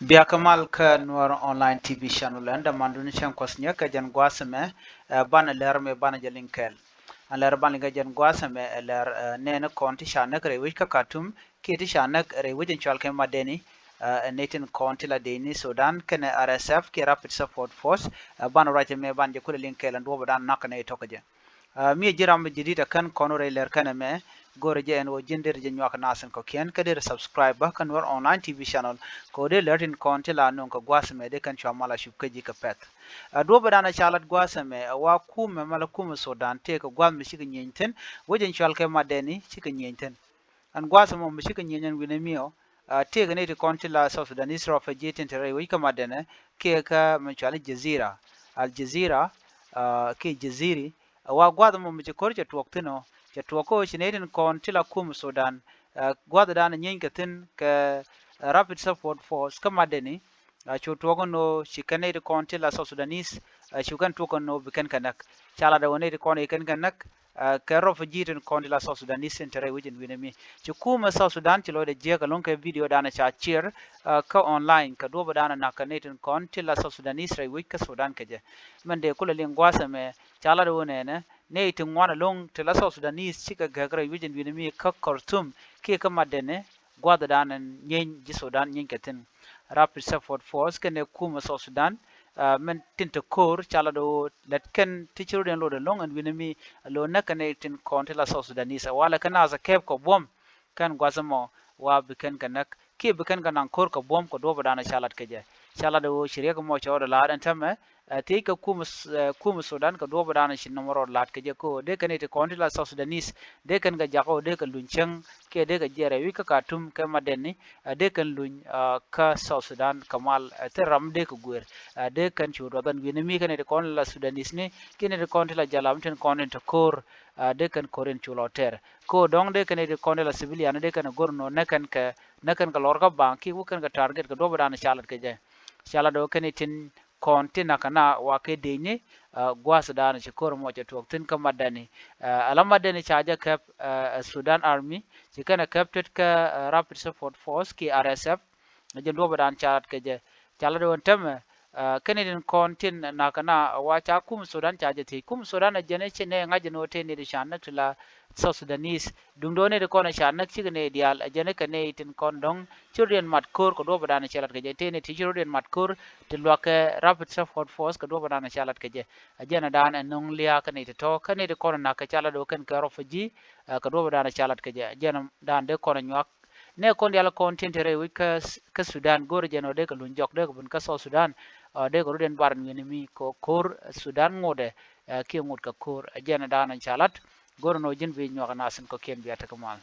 Bia Kamal ka Nuar online TV channel anda manduni chan kwasnya ka jan gwasame bana ler me bana jalinkel. An ler bana ga jan gwasame ler nena konti shanak rewi ka katum kiti shanak rewi jan chalke madeni netin konti la deni Sudan kene RSF ki Rapid Support Force bana rajte me bana jakule linkel and wobadan nakane tokaje. Mi jiram jidita kan konore ler kana me gore je en wo jinder je nyak nasen ko ken kadir subscribe ba kan war online TV channel ko de lerin konti la non ko gwasme de kan chamala shubkaji ka pet do badana chalat gwasme wa kume mala kume Sudan te ko gwam shi nyenten wojin chalke madeni shi nyenten an gwasmo mi shi nyenyen wine mio te ga ne de konti la South Sudanese refugee tentere wi ka madene ke ka man chala jazira al jazira ke jaziri wa gwada mo mi korje tuoktino je tuoko chineden kon tila kum Sudan gwada dana nyenga tin ka Rapid Support Force kama deni chu tuoko no chikane de kon tila South Sudanese chukan tuoko no bikan kanak chala da wone de kon ikan kanak ka refugee den kon tila South Sudanese entere wijin winemi chu kuma South Sudan tilo de je ka lonka video dana cha cheer ka online ka do dana nakane den kon tila South Sudanese rai wika Sudan kaje mande kula lingwasa me chala da wone ne itin wana long tila South Sudanese chika gagra wijin winemi ka Khartoum ke ka madene gwada dana nyen ji Sudan nyen katin Rapid Support Force kene kuma South Sudan men tinta kor chala do letken teacher den lo de long and winemi lo nakane tin kontila South Sudanese wala kana za kep ko bom kan gwazamo wa biken kanak ke biken kanan kor ko bom ko do badana chalat keje chala do shirye ko mo chawda la dan tame te ka kuma Sudan ka do badana shin nomoro lat keje ko de kane te kontila South Sudanese de kan ga jako de ka luncheng ke de ka jere wi ka katum ka madeni de kan luny ka South Sudan kamal te ram de ko gwer de kan chudo dan winemi kane te kontila Sudanese ni kine te kontila jalam ten konten to kor de kan koren chuloter ko dong de kane de kontila civilian de kan gorno nakan ka lorga banki wo kan ka target ka do badana chalat keje chala do kane tin konti nakana wake denye gwas dana chikor moja tuoktin ka madani ala madani chaja kap Sudan Army chikana captured ka Rapid Support Force ki RSF je do badan chalat keje chala do tem Canadian kontin nakana wacha kum Sudan chaja thi kum Sudan jene chene ngaje no te ni shanna tula South Sudanese dungdone de kona shanna chigene dial jene kane itin kondong children mat kor ko do badan chalat keje te ne children mat kor tilwake Rapid Support Force ka do badana chalat keje ajana dan nong lia kane to kane de kono na ka chala do kan ka rofaji ka do badana chalat keje ajana dan de kono nyak ne kon yala kon tintere wi ka Sudan gor jeno de ka lunjok de bun ka South Sudan de ko den bar ni mi ko kor Sudan ngode ki ngut ka kor ajana dan chalat gor no jin bi nyok nasin ko ken biata kamal